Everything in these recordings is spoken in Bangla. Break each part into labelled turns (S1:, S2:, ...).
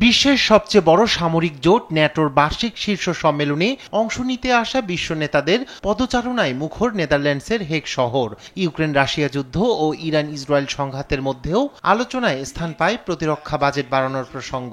S1: বিশ্বের সবচেয়ে বড় সামরিক জোট ন্যাটোর বার্ষিক শীর্ষ সম্মেলনে অংশ নিতে আসা বিশ্ব নেতাদের পদচারণায় মুখর নেদারল্যান্ডসের হেগ শহর। ইউক্রেন রাশিয়া যুদ্ধ ও ইরান ইসরায়েল সংঘাতের মধ্যেও আলোচনায় স্থান পায় প্রতিরক্ষা বাজেট বাড়ানোর প্রসঙ্গ।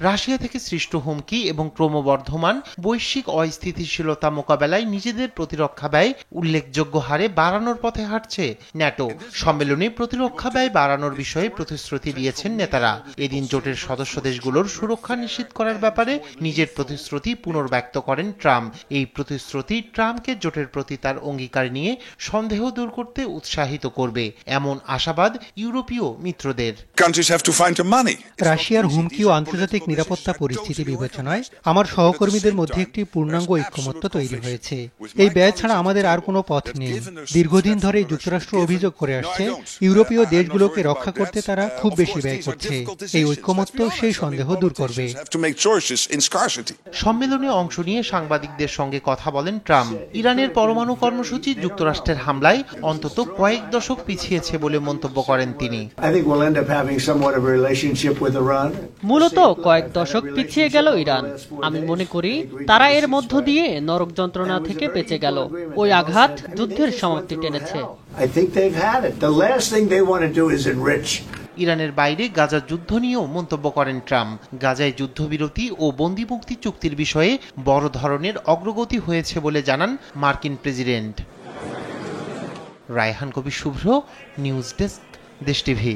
S1: রাশিয়া থেকে সৃষ্ট হুমকি এবং ক্রমবর্ধমান বৈশ্বিক অস্থিতিশীলতা মোকাবেলায় নিজেদের প্রতিরক্ষা ব্যয় উল্লেখযোগ্য হারে বাড়ানোর পথে হাঁটছে ন্যাটো। সম্মেলনে প্রতিরক্ষা ব্যয় বাড়ানোর বিষয়ে প্রতিশ্রুতি দিয়েছেন নেতারা। এদিন জোটের সদস্য দেশগুলোর সুরক্ষা নিশ্চিত করার ব্যাপারে নিজের প্রতিশ্রুতি পুনর্ব্যক্ত করেন ট্রাম্প। এই প্রতিশ্রুতি ট্রাম্পকে জোটের প্রতি তার অঙ্গীকার নিয়ে সন্দেহ দূর করতে উৎসাহিত করবে, এমন আশাবাদ ইউরোপীয় মিত্রদের।
S2: রাশিয়ার হুমকি ও আন্তর্জাতিক নিরাপত্তা পরিস্থিতি বিবেচনায় আমার সহকর্মীদের মধ্যে একটি পূর্ণাঙ্গ ঐক্যমত্য তৈরি হয়েছে। এই ব্যয় ছাড়া আমাদের আর কোনো পথ নেই। দীর্ঘদিন ধরে যুক্তরাষ্ট্র অভিযোগ করে আসছে ইউরোপীয় দেশগুলোকে রক্ষা করতে তারা খুব বেশি ব্যয় করছে। এই ঐক্যমত্য সেই সন্দেহ দূর করবে।
S1: সম্মেলনে অংশ নিয়ে সাংবাদিকদের সঙ্গে কথা বলেন ট্রাম্প। ইরানের পরমাণু কর্মসূচি যুক্তরাষ্ট্রের হামলায় অন্তত কয়েক দশক পিছিয়েছে বলে মন্তব্য করেন তিনি।
S3: মূলত কয়েক দশক পিছিয়ে গেল ইরান। আমি মনে করি তারা এর মধ্য দিয়ে নরক যন্ত্রণা থেকে বেঁচে গেল। ওই আঘাত যুদ্ধের সমাপ্তি টেনেছে।
S1: ইরানের বাইরে গাজার যুদ্ধ নিয়েও মন্তব্য করেন ট্রাম্প। গাজায় যুদ্ধবিরতি ও বন্দিমুক্তি চুক্তির বিষয়ে বড় ধরনের অগ্রগতি হয়েছে বলে জানান মার্কিন প্রেসিডেন্ট। রায়হান কবির শুভ্র, নিউজ ডেস্ক, দেশ টিভি।